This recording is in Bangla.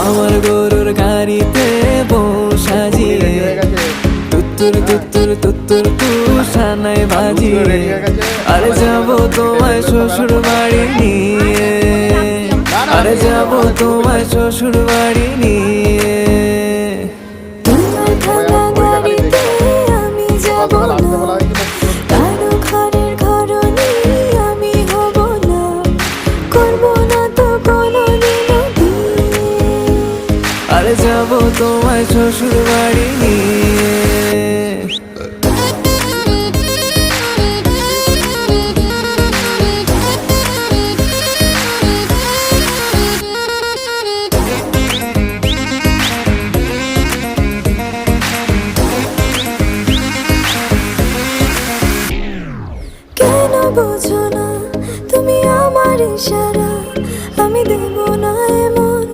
আমার গরুর গাড়িতে বউ সাজিয়ে তুত্তুর তুত্তুর তুত্তুর তুষানায় বাজিয়ে আরে যাবো তোমায় শ্বশুর বাড়ি নিয়ে, আরে যাবো তোমায় শ্বশুর বাড়ি নিয়ে। তোমার ভাঙা গাড়িতে আমি যাব না, কারো ঘরের ঘরনি আমি হব না, করব না তো কোনোদিনও বিয়ে। আরে যাবো তোমায় শ্বশুর বাড়ি নিয়ে।